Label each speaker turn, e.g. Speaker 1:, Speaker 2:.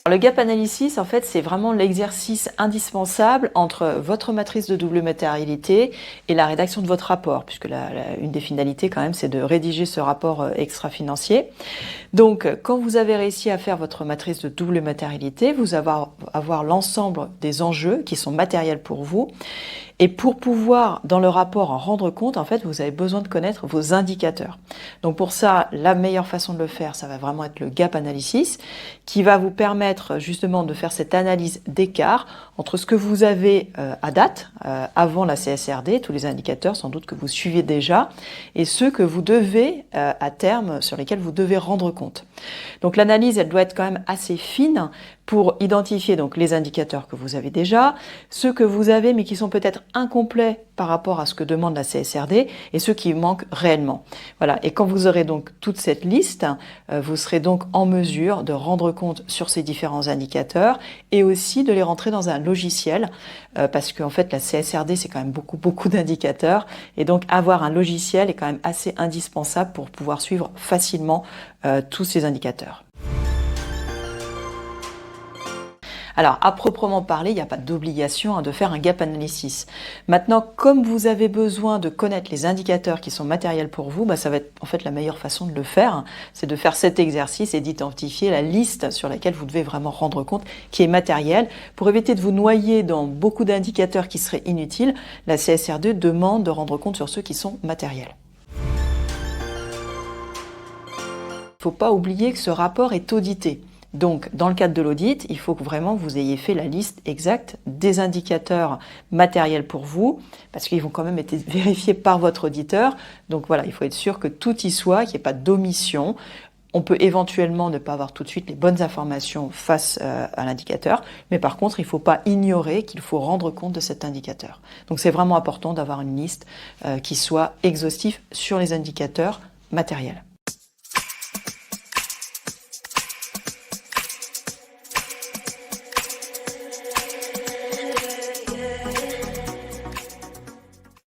Speaker 1: Le gap analysis, en fait, c'est vraiment l'exercice indispensable entre votre matrice de double matérialité et la rédaction de votre rapport, puisque une des finalités, quand même, c'est de rédiger ce rapport extra-financier. Donc, quand vous avez réussi à faire votre matrice de double matérialité, vous allez avoir l'ensemble des enjeux qui sont matériels pour vous. Et pour pouvoir, dans le rapport, en rendre compte, en fait, vous avez besoin de connaître vos indicateurs. Donc pour ça, la meilleure façon de le faire, ça va vraiment être le gap analysis, qui va vous permettre justement de faire cette analyse d'écart entre ce que vous avez à date, avant la CSRD, tous les indicateurs sans doute que vous suivez déjà, et ceux que vous devez, à terme, sur lesquels vous devez rendre compte. Donc l'analyse, elle doit être quand même assez fine pour identifier donc les indicateurs que vous avez déjà, ceux que vous avez mais qui sont peut-être incomplets par rapport à ce que demande la CSRD et ceux qui manquent réellement. Voilà. Et quand vous aurez donc toute cette liste, vous serez donc en mesure de rendre compte sur ces différents indicateurs et aussi de les rentrer dans un logiciel parce qu'en fait la CSRD c'est quand même beaucoup d'indicateurs et donc avoir un logiciel est quand même assez indispensable pour pouvoir suivre facilement tous ces indicateurs. Alors, à proprement parler, il n'y a pas d'obligation de faire un gap analysis. Maintenant, comme vous avez besoin de connaître les indicateurs qui sont matériels pour vous, ça va être en fait la meilleure façon de le faire, c'est de faire cet exercice et d'identifier la liste sur laquelle vous devez vraiment rendre compte qui est matérielle. Pour éviter de vous noyer dans beaucoup d'indicateurs qui seraient inutiles, la CSRD demande de rendre compte sur ceux qui sont matériels. Il ne faut pas oublier que ce rapport est audité. Donc, dans le cadre de l'audit, il faut que vraiment vous ayez fait la liste exacte des indicateurs matériels pour vous, parce qu'ils vont quand même être vérifiés par votre auditeur. Donc voilà, il faut être sûr que tout y soit, qu'il n'y ait pas d'omission. On peut éventuellement ne pas avoir tout de suite les bonnes informations face à l'indicateur, mais par contre, il ne faut pas ignorer qu'il faut rendre compte de cet indicateur. Donc c'est vraiment important d'avoir une liste qui soit exhaustive sur les indicateurs matériels.